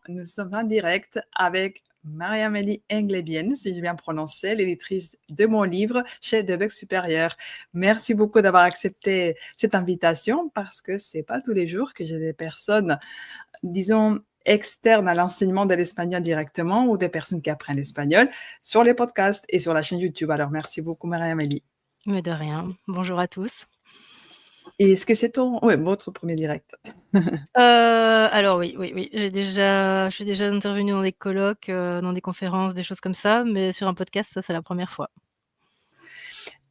Nous sommes en direct avec Maria-Amélie Englebienne, si j'ai bien prononcé, l'éditrice de mon livre chez Debec Supérieur. Merci beaucoup d'avoir accepté cette invitation parce que c'est pas tous les jours que j'ai des personnes, disons, externes à l'enseignement de l'espagnol directement ou des personnes qui apprennent l'espagnol sur les podcasts et sur la chaîne YouTube. Alors, merci beaucoup, Maria-Amélie. Mais de rien. Bonjour à tous. Et est-ce que c'est votre premier direct? Alors oui. Je suis déjà intervenue dans des colloques, dans des conférences, des choses comme ça, mais sur un podcast, ça, c'est la première fois.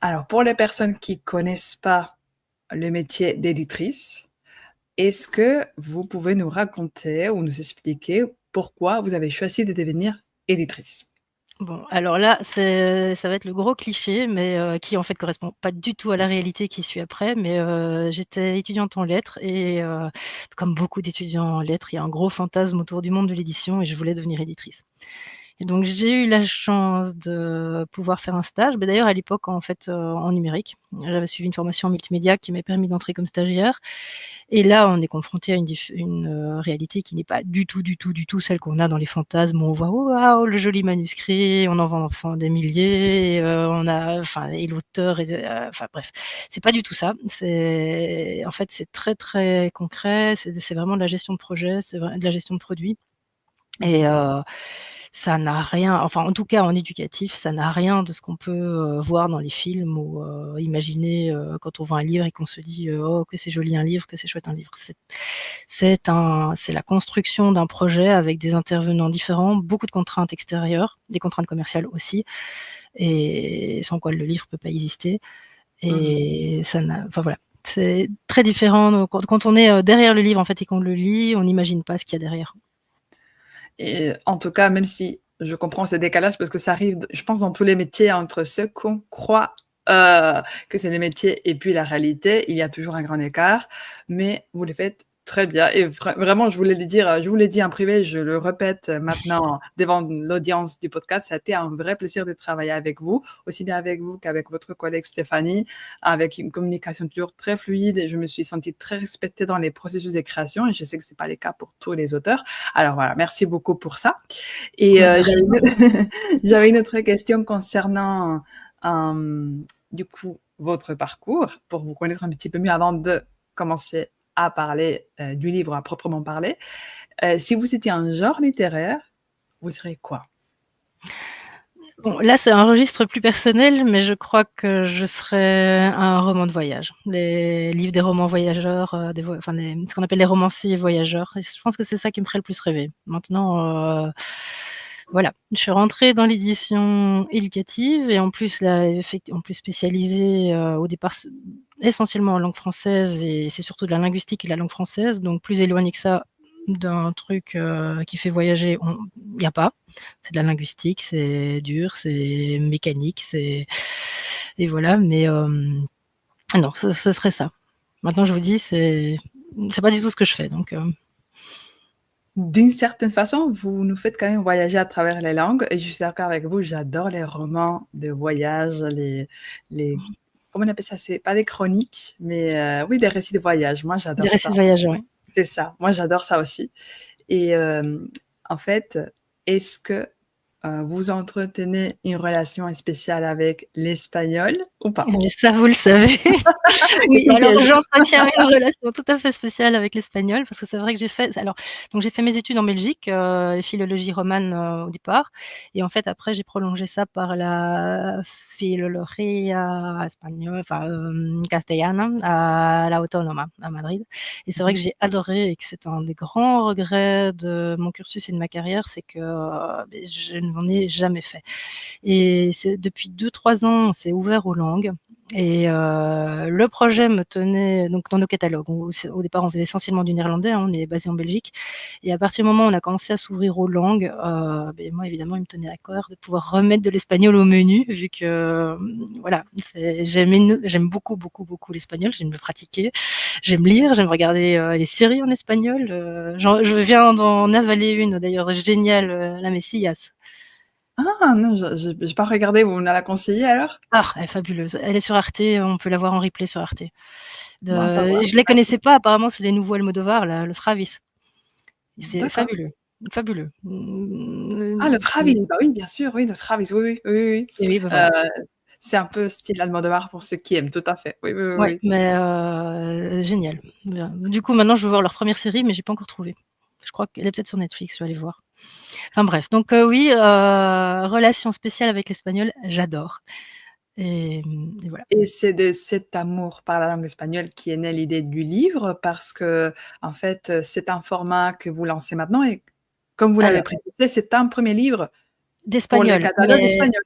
Alors, pour les personnes qui connaissent pas le métier d'éditrice, est-ce que vous pouvez nous raconter ou nous expliquer pourquoi vous avez choisi de devenir éditrice? Bon, alors là, ça va être le gros cliché, mais qui en fait correspond pas du tout à la réalité qui suit après. Mais j'étais étudiante en lettres et comme beaucoup d'étudiants en lettres, il y a un gros fantasme autour du monde de l'édition et je voulais devenir éditrice. Et donc j'ai eu la chance de pouvoir faire un stage, mais d'ailleurs à l'époque en fait en numérique. J'avais suivi une formation en multimédia qui m'a permis d'entrer comme stagiaire. Et là, on est confronté à une réalité qui n'est pas du tout celle qu'on a dans les fantasmes où on voit waouh le joli manuscrit, on en vend des milliers, et l'auteur enfin bref, c'est pas du tout ça. En fait c'est très très concret, c'est vraiment de la gestion de projet, c'est de la gestion de produit. Et ça n'a rien, enfin en tout cas en éducatif, ça n'a rien de ce qu'on peut voir dans les films ou imaginer quand on voit un livre et qu'on se dit oh que c'est joli un livre, que c'est chouette un livre. C'est la construction d'un projet avec des intervenants différents, beaucoup de contraintes extérieures, des contraintes commerciales aussi, et sans quoi le livre peut pas exister. Et enfin voilà, c'est très différent. Quand on est derrière le livre en fait et qu'on le lit, on n'imagine pas ce qu'il y a derrière. Et en tout cas, même si je comprends ce décalage parce que ça arrive, je pense, dans tous les métiers, entre ce qu'on croit que c'est des métiers et puis la réalité, il y a toujours un grand écart, mais vous le faites très bien. Et vraiment, je vous l'ai dit en privé, je le répète maintenant devant l'audience du podcast, ça a été un vrai plaisir de travailler avec vous, aussi bien avec vous qu'avec votre collègue Stéphanie, avec une communication toujours très fluide, et je me suis sentie très respectée dans les processus de création, et je sais que c'est pas le cas pour tous les auteurs. Alors voilà, merci beaucoup pour ça. Et j'avais une autre question concernant du coup votre parcours, pour vous connaître un petit peu mieux avant de commencer à parler du livre à proprement parler. Si vous étiez un genre littéraire, vous serez quoi? Bon, là, c'est un registre plus personnel, mais je crois que je serais un roman de voyage. Les livres des romans voyageurs, ce qu'on appelle les romanciers voyageurs. Et je pense que c'est ça qui me ferait le plus rêver. Maintenant, voilà, je suis rentrée dans l'édition éducative et en plus spécialisée au départ essentiellement en langue française, et c'est surtout de la linguistique et de la langue française, donc plus éloigné que ça d'un truc qui fait voyager, il n'y a pas. C'est de la linguistique, c'est dur, c'est mécanique, et voilà, mais non, ce serait ça. Maintenant, je vous dis, c'est pas du tout ce que je fais, donc D'une certaine façon, vous nous faites quand même voyager à travers les langues, et je suis d'accord avec vous, j'adore les romans de voyage, comment on appelle ça? C'est pas des chroniques, mais oui, des récits de voyage. Moi, des j'adore récits ça. de voyage, ouais. C'est ça. Moi, j'adore ça aussi. Et en fait, est-ce que vous entretenez une relation spéciale avec l'espagnol ou pas? Mais ça, vous le savez. Oui, C'est un alors piège. j'entretiens une relation tout à fait spéciale avec l'espagnol parce que c'est vrai que j'ai fait mes études en Belgique, philologie romane au départ, et en fait après j'ai prolongé ça par la filología espagnole, castellana à la Autónoma à Madrid, et c'est vrai que j'ai adoré et que c'est un des grands regrets de mon cursus et de ma carrière, c'est que je n'en ai jamais fait. Et depuis 2-3 ans, on s'est ouvert aux langues. Et le projet me tenait donc dans nos catalogues. Au départ, on faisait essentiellement du néerlandais, on est basé en Belgique. Et à partir du moment où on a commencé à s'ouvrir aux langues, moi, évidemment, il me tenait à cœur de pouvoir remettre de l'espagnol au menu, vu que, voilà, j'aime beaucoup l'espagnol, j'aime le pratiquer, j'aime lire, j'aime regarder les séries en espagnol. Je viens d'en avaler une, d'ailleurs, géniale, La Mesías. Ah non, je n'ai pas regardé, vous me la conseillez alors? Ah, elle est fabuleuse. Elle est sur Arte, on peut la voir en replay sur Arte. Bon à savoir. Je les connaissais pas, apparemment c'est les nouveaux Almodovar, là, Los Ravis. C'est D'accord. fabuleux. Fabuleux. Ah, le C'est Travis, bah oui, bien sûr, oui, le Travis, oui, oui, oui, oui, oui. et oui, bah, voilà. C'est un peu style Almodovar pour ceux qui aiment, tout à fait. Oui, oui, oui, Ouais, oui. mais génial. Bien. Du coup, maintenant, je veux voir leur première série, mais j'ai pas encore trouvé. Je crois qu'elle est peut-être sur Netflix, je vais aller voir. Enfin bref, donc oui, relation spéciale avec l'espagnol, j'adore et voilà. Et c'est de cet amour par la langue espagnole qui est née l'idée du livre parce qu'en fait, c'est un format que vous lancez maintenant et comme vous l'avez Alors, précisé, c'est un premier livre pour les d'espagnol, catalogues mais espagnols.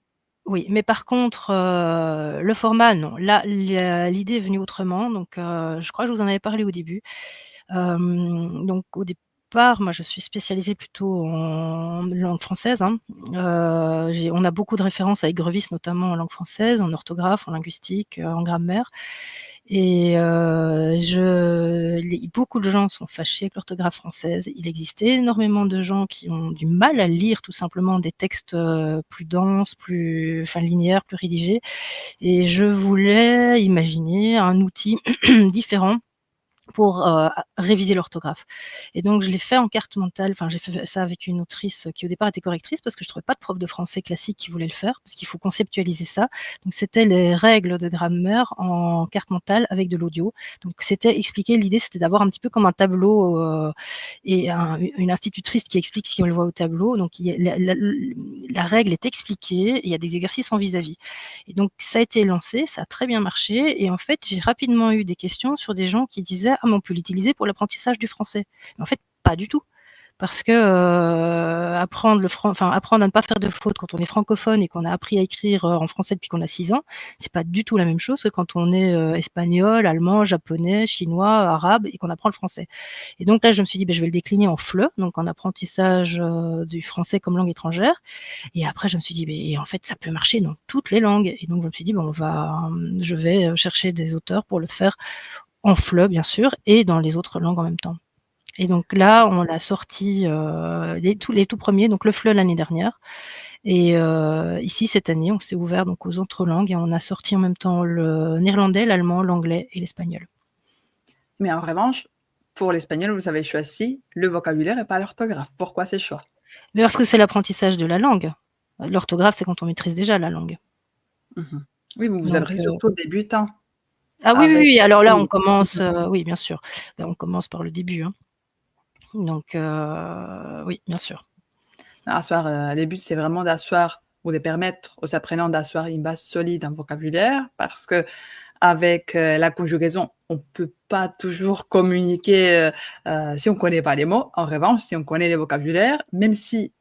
oui, mais par contre, le format, non. Là, l'idée est venue autrement, donc je crois que je vous en avais parlé au début. Donc au départ, moi, je suis spécialisée plutôt en langue française, hein. On a beaucoup de références avec Grevis, notamment en langue française, en orthographe, en linguistique, en grammaire et beaucoup de gens sont fâchés avec l'orthographe française. Il existe énormément de gens qui ont du mal à lire tout simplement des textes, plus denses, linéaires, plus rédigés et je voulais imaginer un outil différent pour réviser l'orthographe. Et donc je l'ai fait en carte mentale, enfin j'ai fait ça avec une autrice qui au départ était correctrice parce que je trouvais pas de prof de français classique qui voulait le faire, parce qu'il faut conceptualiser ça. Donc c'était les règles de grammaire en carte mentale avec de l'audio. Donc c'était expliquer, l'idée c'était d'avoir un petit peu comme un tableau et une institutrice qui explique ce qu'on voit au tableau. Donc la règle est expliquée et il y a des exercices en vis-à-vis. Et donc ça a été lancé, ça a très bien marché et en fait j'ai rapidement eu des questions sur des gens qui disaient: «Ah mais on peut l'utiliser pour l'apprentissage du français». Mais en fait pas du tout. Parce que apprendre à ne pas faire de fautes quand on est francophone et qu'on a appris à écrire en français depuis qu'on a 6 ans, c'est pas du tout la même chose que quand on est espagnol, allemand, japonais, chinois, arabe et qu'on apprend le français. Et donc là, je me suis dit, ben, je vais le décliner en FLE, donc en apprentissage du français comme langue étrangère. Et après, je me suis dit, mais en fait, ça peut marcher dans toutes les langues. Et donc, je me suis dit, bon, je vais chercher des auteurs pour le faire en FLE, bien sûr, et dans les autres langues en même temps. Et donc là, on l'a sorti les tout premiers, donc le FLE l'année dernière. Et ici, cette année, on s'est ouvert donc aux autres langues et on a sorti en même temps le néerlandais, l'allemand, l'anglais et l'espagnol. Mais en revanche, pour l'espagnol, vous avez choisi le vocabulaire et pas l'orthographe. Pourquoi ces choix? Mais parce que c'est l'apprentissage de la langue. L'orthographe, c'est quand on maîtrise déjà la langue. Mmh. Oui, vous vous Donc, adressez surtout aux débutants ah oui, oui, avec oui, alors là, on oui. commence, Mmh. oui, bien sûr. On commence par le début, hein. Donc, oui, bien sûr. Asseoir, le but, c'est vraiment d'asseoir ou de permettre aux apprenants d'asseoir une base solide en vocabulaire parce qu'avec, la conjugaison, on peut pas toujours communiquer, si on connaît pas les mots. En revanche, si on connaît les vocabulaires, même si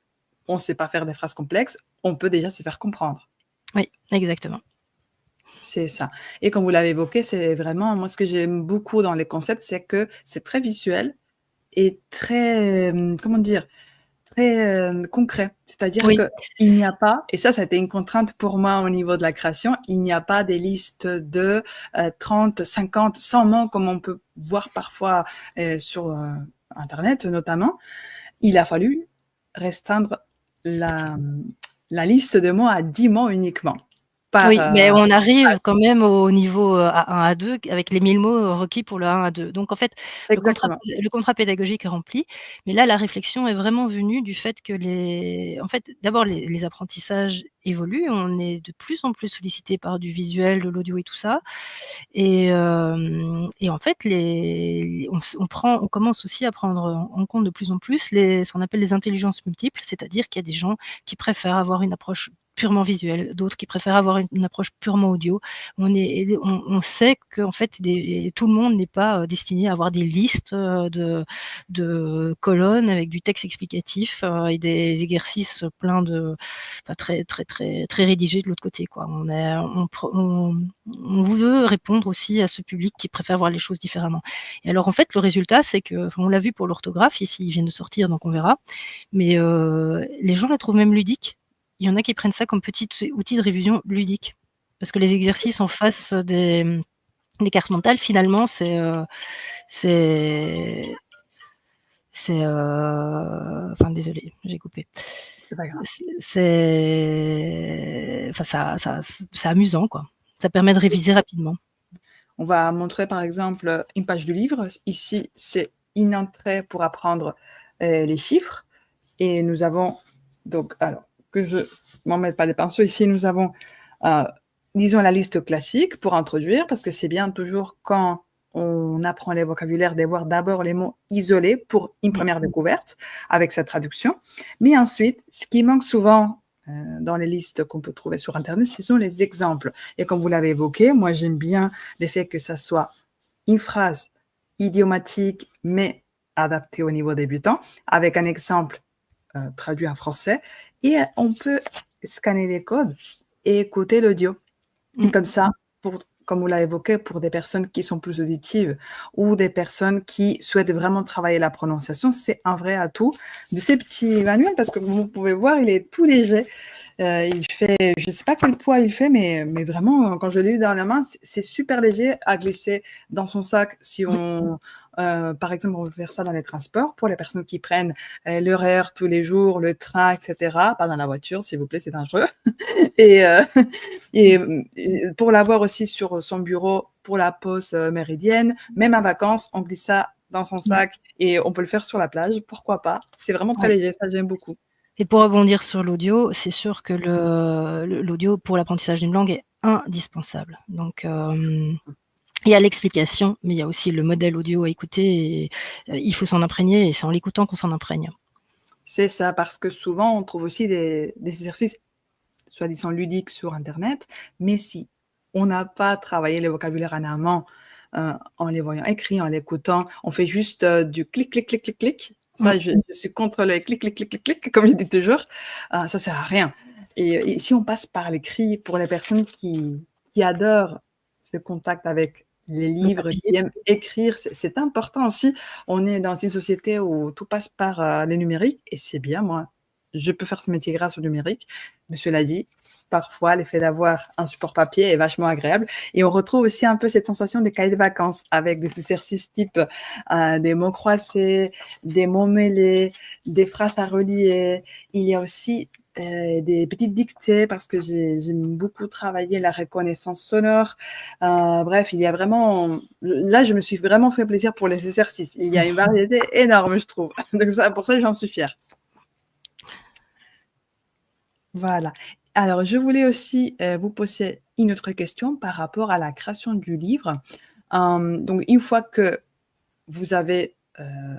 on sait pas faire des phrases complexes, on peut déjà se faire comprendre. Oui, exactement. C'est ça et comme vous l'avez évoqué, c'est vraiment moi ce que j'aime beaucoup dans les concepts, c'est que c'est très visuel et très, comment dire? Très, concret. C'est-à-dire Oui, qu'il n'y a pas et ça a été une contrainte pour moi au niveau de la création, il n'y a pas des listes de, 30, 50, 100 mots comme on peut voir parfois, sur, internet notamment. Il a fallu restreindre la, la liste de mots à 10 mots uniquement par, oui, mais on arrive quand même au niveau, A1, A2 avec les 1000 mots requis pour le A1, A2. Donc en fait, exactement. le contrat pédagogique est rempli, mais là, la réflexion est vraiment venue du fait que en fait, d'abord les apprentissages évoluent, on est de plus en plus sollicité par du visuel, de l'audio et tout ça et en fait, on commence aussi à prendre en compte de plus en plus ce qu'on appelle les intelligences multiples, c'est-à-dire qu'il y a des gens qui préfèrent avoir une approche purement visuelle, d'autres qui préfèrent avoir une approche purement audio. On sait qu'en fait, tout le monde n'est pas destiné à avoir des listes de colonnes avec du texte explicatif et des exercices pleins très, très, très, très rédigés de l'autre côté, quoi. On veut répondre aussi à ce public qui préfère voir les choses différemment. Et alors, en fait, le résultat, c'est que, on l'a vu pour l'orthographe, ici, ils viennent de sortir, donc on verra, mais les gens la trouvent même ludique. Il y en a qui prennent ça comme petit outil de révision ludique. Parce que les exercices en face des cartes mentales, finalement, c'est, enfin, désolé, j'ai coupé. C'est pas grave. Enfin, c'est amusant, quoi. Ça permet de réviser rapidement. On va montrer par exemple une page du livre. Ici, c'est une entrée pour apprendre les chiffres. Et nous avons, donc, alors, que je m'en mette pas les pinceaux, ici, nous avons, disons, la liste classique pour introduire, parce que c'est bien toujours quand on apprend les vocabulaires de voir d'abord les mots isolés pour une première découverte avec sa traduction. Mais ensuite, ce qui manque souvent dans les listes qu'on peut trouver sur Internet, ce sont les exemples. Et comme vous l'avez évoqué, moi j'aime bien le fait que ça soit une phrase idiomatique, mais adaptée au niveau débutant, avec un exemple traduit en français. Et on peut scanner les codes et écouter l'audio. Comme ça, comme vous l'avez évoqué, pour des personnes qui sont plus auditives ou des personnes qui souhaitent vraiment travailler la prononciation, c'est un vrai atout de ces petits manuels parce que vous pouvez voir, il est tout léger. Il fait, je ne sais pas quel poids il fait, mais vraiment, quand je l'ai eu dans la main, c'est super léger à glisser dans son sac. Si on, par exemple, on veut faire ça dans les transports, pour les personnes qui prennent l'horaire tous les jours, le train, etc. Pas dans la voiture, s'il vous plaît, c'est dangereux. et, pour l'avoir aussi sur son bureau pour la pause méridienne, même en vacances, on glisse ça dans son sac et on peut le faire sur la plage, pourquoi pas. C'est vraiment très léger, ça j'aime beaucoup. Et pour rebondir sur l'audio, c'est sûr que l'audio pour l'apprentissage d'une langue est indispensable. Donc, il y a l'explication, mais il y a aussi le modèle audio à écouter. Et, il faut s'en imprégner et c'est en l'écoutant qu'on s'en imprègne. C'est ça, parce que souvent on trouve aussi des exercices soi-disant ludiques sur Internet, mais si on n'a pas travaillé le vocabulaire en amont, en les voyant écrits, en l'écoutant, on fait juste du clic, clic, clic, clic, clic. Ça, je suis contre le clic, clic, clic, clic, clic, comme je dis toujours. Ça sert à rien. Et si on passe par l'écrit, pour les personnes qui adorent ce contact avec les livres, qui aiment écrire, c'est important aussi. On est dans une société où tout passe par les numériques, et c'est bien, moi. Je peux faire ce métier grâce au numérique. Mais cela dit, parfois, l'effet d'avoir un support papier est vachement agréable. Et on retrouve aussi un peu cette sensation des cahiers de vacances avec des exercices type des mots croisés, des mots mêlés, des phrases à relier. Il y a aussi des petites dictées parce que j'aime beaucoup travailler la reconnaissance sonore. Bref, il y a vraiment... Là, je me suis vraiment fait plaisir pour les exercices. Il y a une variété énorme, je trouve. Donc ça, pour ça, j'en suis fière. Voilà. Alors, je voulais aussi vous poser une autre question par rapport à la création du livre. Donc, une fois que vous avez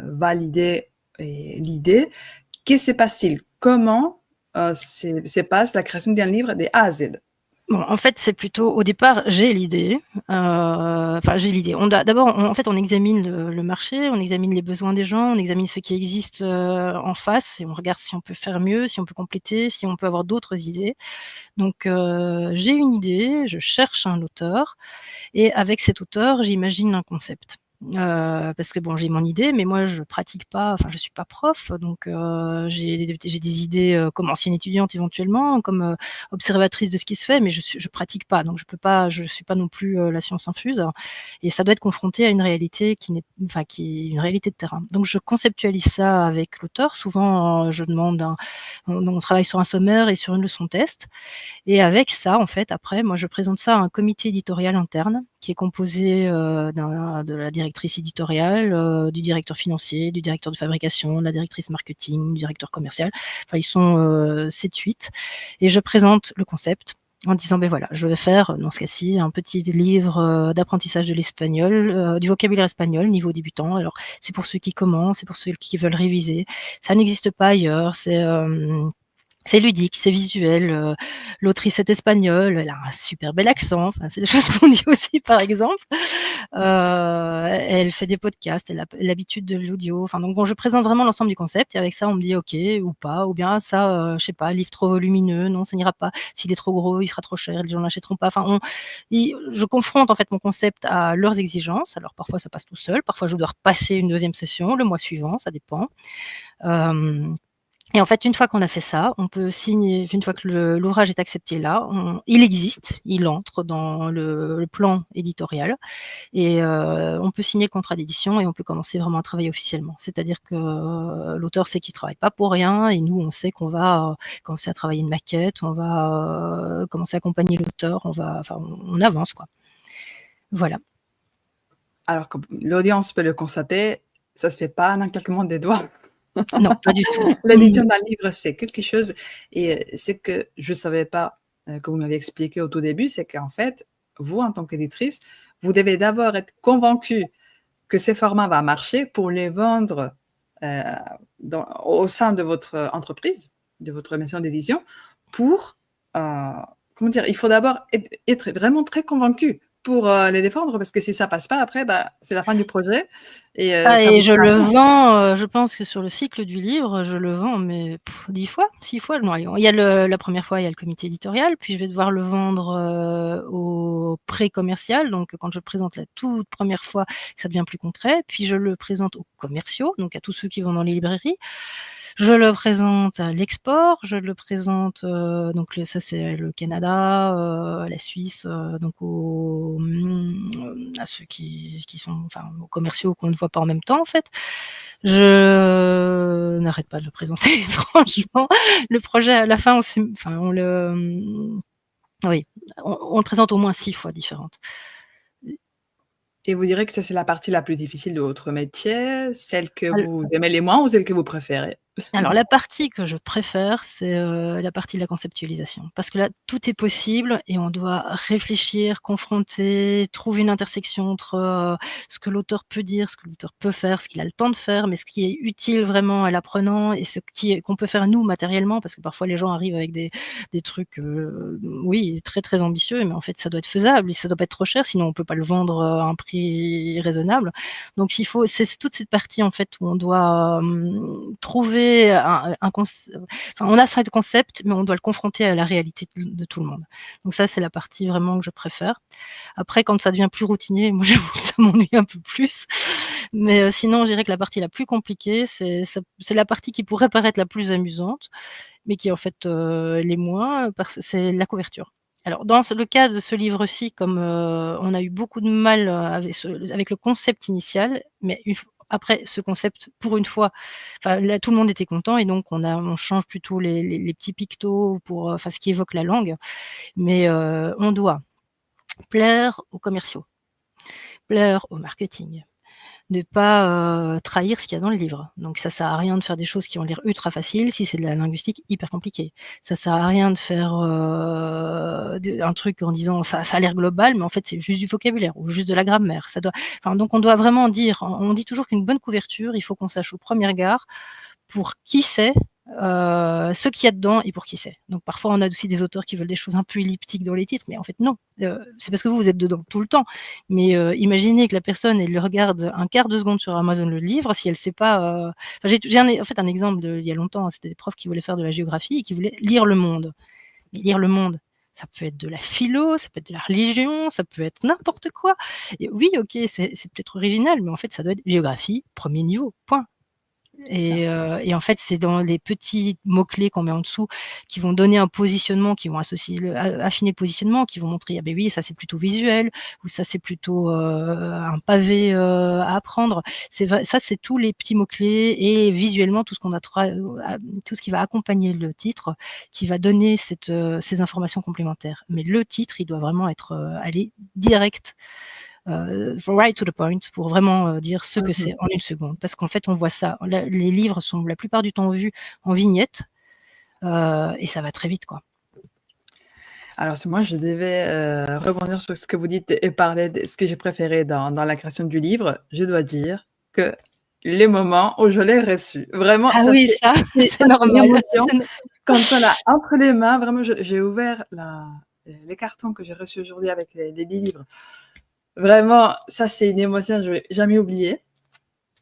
validé l'idée, qu'est-ce qui se passe-t-il? Comment se passe la création d'un livre de A à Z? Bon, en fait, c'est plutôt au départ, j'ai l'idée. Enfin, j'ai l'idée. D'abord, en fait, on examine le marché, on examine les besoins des gens, on examine ce qui existe en face et on regarde si on peut faire mieux, si on peut compléter, si on peut avoir d'autres idées. Donc, j'ai une idée, je cherche un auteur et avec cet auteur, j'imagine un concept. Parce que bon, j'ai mon idée, mais moi je pratique pas, enfin je suis pas prof, donc j'ai des idées comme ancienne étudiante éventuellement, comme observatrice de ce qui se fait, mais je pratique pas, donc je suis pas non plus la science infuse, et ça doit être confronté à une réalité qui est une réalité de terrain. Donc je conceptualise ça avec l'auteur. Souvent, je demande on travaille sur un sommaire et sur une leçon test. Et avec ça, en fait, après, moi, je présente ça à un comité éditorial interne qui est composé de la directrice éditoriale, du directeur financier, du directeur de fabrication, de la directrice marketing, du directeur commercial. Enfin, ils sont 7-8. Et je présente le concept en disant, ben voilà, je vais faire, dans ce cas-ci, un petit livre d'apprentissage de l'espagnol, du vocabulaire espagnol, niveau débutant. Alors, c'est pour ceux qui commencent, c'est pour ceux qui veulent réviser. Ça n'existe pas ailleurs. C'est ludique, c'est visuel. L'autrice est espagnole, elle a un super bel accent. Enfin, c'est des choses qu'on dit aussi, par exemple. Elle fait des podcasts, elle a l'habitude de l'audio. Enfin, donc bon, je présente vraiment l'ensemble du concept et avec ça, on me dit OK ou pas, ou bien ça, je sais pas, livre trop volumineux, non, ça n'ira pas. S'il est trop gros, il sera trop cher, les gens l'achèteront pas. Enfin, je confronte en fait mon concept à leurs exigences. Alors parfois, ça passe tout seul, parfois je dois repasser une deuxième session le mois suivant, ça dépend. Et en fait, une fois qu'on a fait ça, on peut signer, une fois que l'ouvrage est accepté là, il existe, il entre dans le plan éditorial et on peut signer le contrat d'édition et on peut commencer vraiment à travailler officiellement. C'est-à-dire que l'auteur sait qu'il ne travaille pas pour rien et nous, on sait qu'on va commencer à travailler une maquette, on va commencer à accompagner l'auteur, on avance, quoi. Voilà. Alors, comme l'audience peut le constater, ça se fait pas en un claquement des doigts. Non, pas du tout. L'édition d'un livre, c'est quelque chose et c'est que je savais pas, que vous m'avez expliqué au tout début, c'est qu'en fait, vous, en tant qu'éditrice, vous devez d'abord être convaincue que ces formats va marcher pour les vendre, heu, au sein de votre entreprise, de votre maison d'édition pour, heu, comment dire? Il faut d'abord être vraiment très convaincu pour, les défendre parce que si ça passe pas après, bah, c'est la fin du projet et Ah ça et vous je fera le rien. vends, je pense que sur le cycle du livre, je le vends mais 10 fois, 6 fois, non allez, il y a la première fois, il y a le comité éditorial, puis je vais devoir le vendre, au pré-commercial, donc quand je le présente la toute première fois, ça devient plus concret, puis je le présente aux commerciaux, donc à tous ceux qui vont dans les librairies. Je le présente à l'export, je le présente, donc ça c'est le Canada, la Suisse, donc à ceux qui sont enfin aux commerciaux qu'on ne voit pas en même temps en fait. Je n'arrête pas de le présenter franchement. Le projet à la fin on le oui, on le présente au moins 6 fois différentes. Et vous direz que ça, c'est la partie la plus difficile de votre métier, celle que vous aimez les moins ou celle que vous préférez? Alors la partie que je préfère, c'est, la partie de la conceptualisation. Parce que là, tout est possible et on doit réfléchir, confronter, trouver une intersection entre, ce que l'auteur peut dire, ce que l'auteur peut faire, ce qu'il a le temps de faire, mais ce qui est utile vraiment à l'apprenant et qu'on peut faire nous matériellement. Parce que parfois les gens arrivent avec des trucs, oui, très, très ambitieux, mais en fait ça doit être faisable et ça doit pas être trop cher, sinon on peut pas le vendre, à un prix raisonnable. Donc c'est toute cette partie en fait où on doit, trouver enfin on a ce concept, mais on doit le confronter à la réalité de tout le monde. Donc ça, c'est la partie vraiment que je préfère. Après quand ça devient plus routinier, moi j'avoue que ça m'ennuie un peu plus. Mais, sinon je dirais que la partie la plus compliquée, c'est la partie qui pourrait paraître la plus amusante, mais qui en fait, l'est moins, parce c'est la couverture. Alors dans le cas de ce livre-ci, comme, on a eu beaucoup de mal, avec le concept initial, mais une f après ce concept, pour une fois, enfin là tout le monde était content et donc on change plutôt les petits pictos pour, enfin ce qui évoque la langue, mais, on doit plaire aux commerciaux, plaire au marketing, ne pas, trahir ce qu'il y a dans le livre. Donc ça sert à rien de faire des choses qui ont l'air ultra faciles si c'est de la linguistique hyper compliquée. Ça sert à rien de faire, un truc en disant: «Ça a l'air global, mais en fait c'est juste du vocabulaire ou juste de la grammaire». Donc on doit vraiment dire on dit toujours qu'une bonne couverture, il faut qu'on sache au premier regard pour qui c'est, ce qu'il y a dedans et pour qui c'est. Donc parfois, on a aussi des auteurs qui veulent des choses un peu elliptiques dans les titres, mais en fait non, c'est parce que vous êtes dedans tout le temps. Mais imaginez que la personne, elle le regarde un quart de seconde sur Amazon le livre, si elle sait pas, enfin j'ai en fait un exemple il y a longtemps, c'était des profs qui voulaient faire de la géographie et qui voulaient lire le monde. Mais lire le monde, ça peut être de la philo, ça peut être de la religion, ça peut être n'importe quoi. Et oui, OK, c'est peut-être original, mais en fait, ça doit être géographie, premier niveau, point. C'est ça. Et en fait, c'est dans les petits mots-clés qu'on met en dessous qui vont donner un positionnement, qui vont associer affiner le positionnement, qui vont montrer: «Ah beh oui, ça c'est plutôt visuel» ou «Ça c'est plutôt, un pavé, à apprendre». Ça, c'est tous les petits mots-clés et visuellement tout ce qu'on a tout ce qui va accompagner le titre, qui va donner ces informations complémentaires. Mais le titre, il doit vraiment être, aller direct, right to the point pour vraiment, dire ce que Mmh mh. c'est en une seconde. Parce qu'en fait, on voit ça, les livres sont la plupart du temps vus en vignette, et ça va très vite, quoi. Alors si moi je devais, rebondir sur ce que vous dites et parler de ce que j'ai préféré dans la création du livre, je dois dire que les moments où je l'ai reçu, vraiment Ah oui, ça, c'est c'est une normal, émotion. c'est no Quand on l'a entre les mains, vraiment j'ai ouvert les cartons que j'ai reçus aujourd'hui avec les 10 livres. Vraiment, ça c'est une émotion que je vais jamais oublier.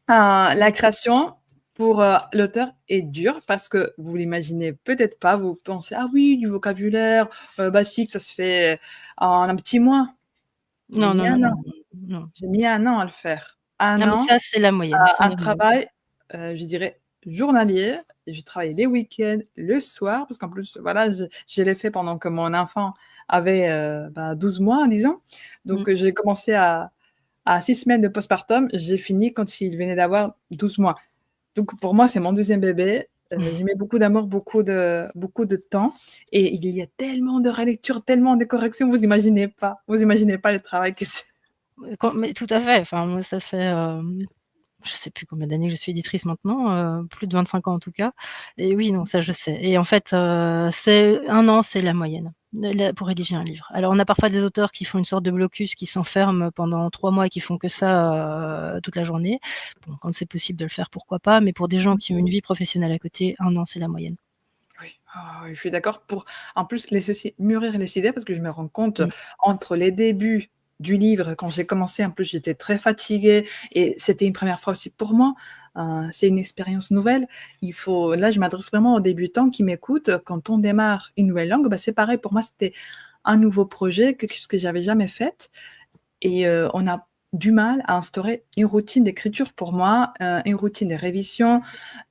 La création pour, l'auteur est dure parce que vous l'imaginez peut-être pas, vous pensez: «Ah oui, du vocabulaire, basique, ça se fait en un petit mois». J'ai non, mis non, un non, non, an, non. j'ai mis un an à le faire. Un Non, mais an, ça, c'est la moyenne, c'est un normal. travail, je dirais journalier et je travaillais les week-ends, le soir parce qu'en plus, voilà, je l'ai fait pendant que mon enfant avait, 12 mois, disons. Mmh. Donc, j'ai commencé à 6 semaines de postpartum, j'ai fini quand il venait d'avoir 12 mois. Donc pour moi, c'est mon deuxième bébé, j'y mets beaucoup d'amour, beaucoup de temps et il y a tellement de relectures, tellement de corrections, vous imaginez pas le travail que c'est. Mais tout à fait, enfin moi ça fait, je sais plus combien d'années que je suis éditrice maintenant, plus de 25 ans en tout cas et oui, non, ça je sais et en fait, c'est 1 an, c'est la moyenne, pour rédiger un livre. Alors on a parfois des auteurs qui font une sorte de blocus, qui s'enferment pendant 3 mois et qui font que ça, toute la journée. Bon, quand c'est possible de le faire, pourquoi pas, mais pour des gens qui ont une vie professionnelle à côté, 1 an, c'est la moyenne. Oui, oui, je suis d'accord pour, en plus, laisser aussi mûrir les idées parce que je me rends compte, Mmh. entre les débuts du livre, quand j'ai commencé, en plus, j'étais très fatiguée et c'était une première fois aussi pour moi. C'est une expérience nouvelle. Là, je m'adresse vraiment aux débutants qui m'écoutent. Quand on démarre une nouvelle langue, bah, c'est pareil. Pour moi, c'était un nouveau projet, quelque chose que j'avais jamais fait et on a du mal à instaurer une routine d'écriture pour moi, une routine de révision.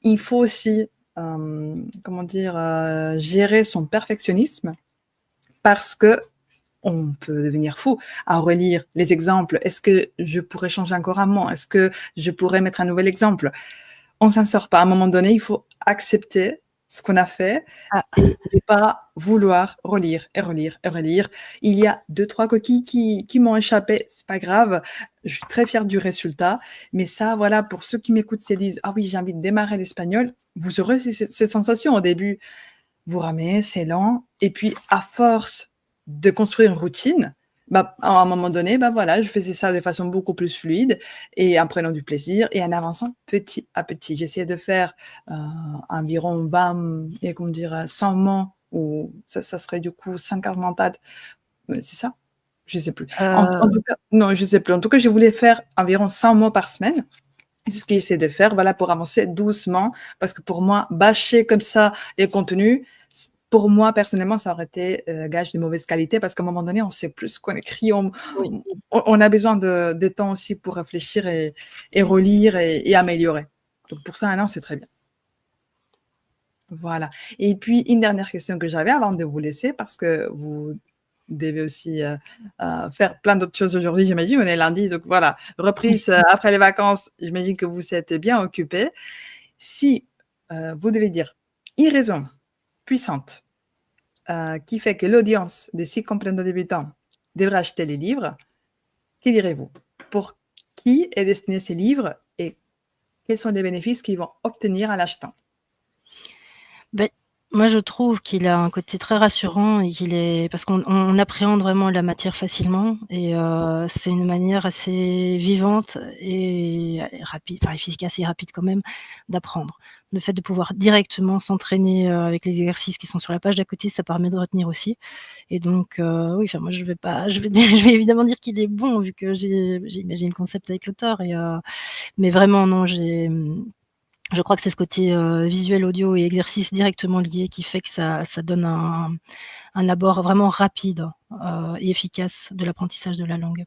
Il faut aussi, comment dire? Gérer son perfectionnisme parce qu'on peut devenir fou à relire les exemples. Est-ce que je pourrais changer encore un mot? Est-ce que je pourrais mettre un nouvel exemple? On s'en sort pas. À un moment donné, il faut accepter ce qu'on a fait Ah, et pas vouloir relire et relire et relire. Il y a 2-3 coquilles qui m'ont échappé, c'est pas grave. Je suis très fière du résultat, mais ça, voilà, pour ceux qui m'écoutent, se disent: «Ah oui, j'ai envie de démarrer l'espagnol», vous aurez cette sensation au début. Vous ramez, c'est lent et puis à force de construire une routine, bah, à un moment donné, bah, voilà, je faisais ça de façon beaucoup plus fluide et en prenant du plaisir et en avançant petit à petit. J'essayais de faire, heu, environ 20 et comment dire? 100 mots ou ça serait du coup 50 mentades, c'est ça? Je sais plus. En heu tout cas non, je sais plus. En tout cas, je voulais faire environ 100 mots par semaine. C'est ce que j'essaie de faire, voilà, pour avancer doucement, parce que pour moi, bâcher comme ça les contenus, pour moi, personnellement, ça aurait été, gage de mauvaise qualité parce qu'à un moment donné, on sait plus ce qu'on écrit, oui. on a besoin de temps aussi pour réfléchir et relire et améliorer. Donc pour ça, 1 an, c'est très bien. Voilà et puis une dernière question que j'avais avant de vous laisser parce que vous devez aussi, faire plein d'autres choses aujourd'hui, j'imagine. On est lundi, donc voilà, reprise, après les vacances, j'imagine que vous êtes bien occupés. Si, vous devez dire une raison puissante, qui fait que l'audience des sites complètement débutants devrait acheter les livres, que direz-vous? Pour qui est destiné ces livres et quels sont les bénéfices qu'ils vont obtenir en l'achetant? Beh, moi je trouve qu'il a un côté très rassurant et qu'il est parce qu'on appréhende vraiment la matière facilement et c'est une manière assez vivante et rapide, enfin efficace et rapide quand même, d'apprendre. Le fait de pouvoir directement s'entraîner, avec les exercices qui sont sur la page d'à côté, ça permet de retenir aussi et donc oui, enfin moi je vais pas je vais dire je vais évidemment dire qu'il est bon vu que j'ai imaginé le concept avec l'auteur et mais vraiment non, je crois que c'est ce côté, visuel, audio et exercice directement lié qui fait que ça donne un abord vraiment rapide, et efficace de l'apprentissage de la langue.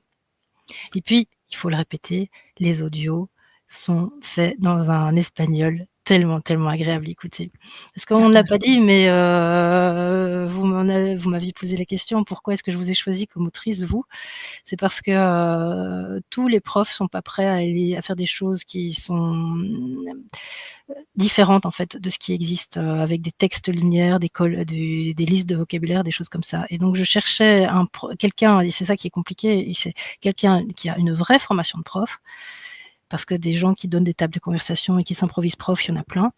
Et puis, il faut le répéter, les audios sont faits dans un espagnol tellement, tellement agréable à écouter. Parce qu'on ne l'a pas dit, mais vous m'aviez posé la question: «Pourquoi est-ce que je vous ai choisi comme autrice, vous?» C'est parce que, tous les profs sont pas prêts à faire des choses qui sont, différentes en fait de ce qui existe, avec des textes linéaires, des listes de vocabulaire, des choses comme ça et donc je cherchais quelqu'un et c'est ça qui est compliqué et c'est quelqu'un qui a une vraie formation de prof, parce que des gens qui donnent des tables de conversation et qui s'improvisent prof, il y en a plein.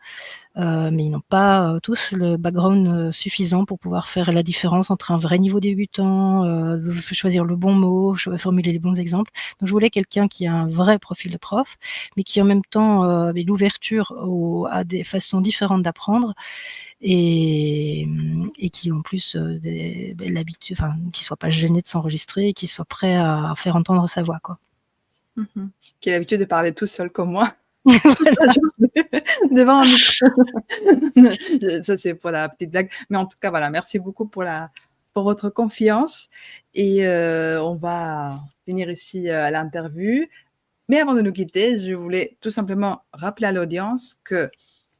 Mais ils n'ont pas, tous le background, suffisant pour pouvoir faire la différence entre un vrai niveau débutant, choisir le bon mot, formuler les bons exemples. Donc je voulais quelqu'un qui a un vrai profil de prof, mais qui en même temps, avait l'ouverture à des façons différentes d'apprendre et qui en plus, l'habitude enfin, qui soit pas gêné de s'enregistrer et qui soit prêt à faire entendre sa voix, quoi. Mmh. Qui a l'habitude de parler tout seul comme moi, toute la Voilà. journée devant un micro. Ça, c'est pour la petite blague. Mais en tout cas, voilà, merci beaucoup pour votre confiance et on va finir ici, l'interview. Mais avant de nous quitter, je voulais tout simplement rappeler à l'audience que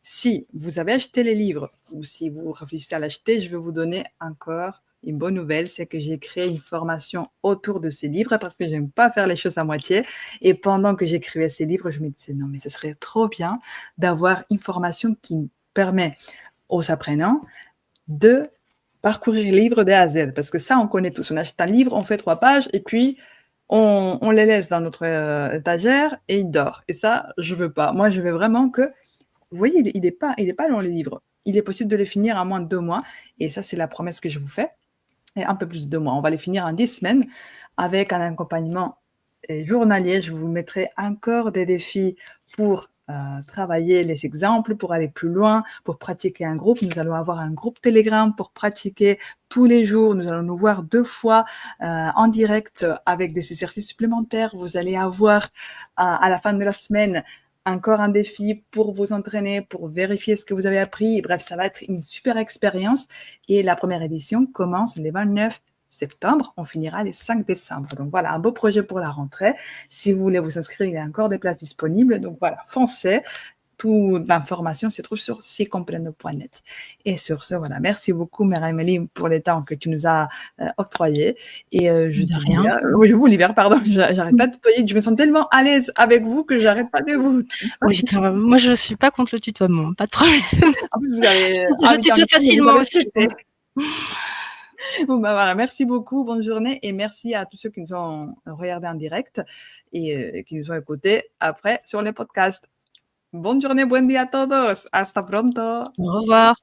si vous avez acheté les livres ou si vous réfléchissez à l'acheter, je vais vous donner encore une bonne nouvelle, c'est que j'ai créé une formation autour de ces livres parce que j'aime pas faire les choses à moitié. Et pendant que j'écrivais ces livres, je me disais: «Non, mais ce serait trop bien d'avoir une formation qui permet aux apprenants de parcourir le livre de A à Z». Parce que ça, on connaît tous. On achète un livre, on fait 3 pages et puis on les laisse dans notre étagère et ils dorment. Et ça, je veux pas. Moi, je veux vraiment que, vous voyez, il n'est pas long les livres. Il est possible de les finir en moins de 2 mois. Et ça, c'est la promesse que je vous fais. Et un peu plus de 2 mois. On va les finir en 10 semaines avec un accompagnement journalier. Je vous mettrai encore des défis pour travailler les exemples, pour aller plus loin, pour pratiquer un groupe. Nous allons avoir un groupe Telegram pour pratiquer tous les jours. Nous allons nous voir 2 fois en direct avec des exercices supplémentaires. Vous allez avoir à la fin de la semaine encore un défi pour vous entraîner, pour vérifier ce que vous avez appris. Bref, ça va être une super expérience. Et la première édition commence le 29 septembre. On finira le 5 décembre. Donc voilà, un beau projet pour la rentrée. Si vous voulez vous inscrire, il y a encore des places disponibles. Donc voilà, foncez. Toute l'information se trouve sur sicomprendo.net. Et sur ce, voilà, merci beaucoup, Mère Amélie, pour les temps que tu nous as octroyés. Et je vous libère, pardon, j'arrête pas de tutoyer. Je me sens tellement à l'aise avec vous que j'arrête pas de vous tutoyer. Oui, moi, je suis pas contre le tutoiement, pas de problème. En plus, vous avez... Je tutoie facilement aussi. Bon, voilà, merci beaucoup, bonne journée et merci à tous ceux qui nous ont regardés en direct et qui nous ont écoutés après sur les podcasts. Bonne journée, buen día a todos. Hasta pronto. Au revoir.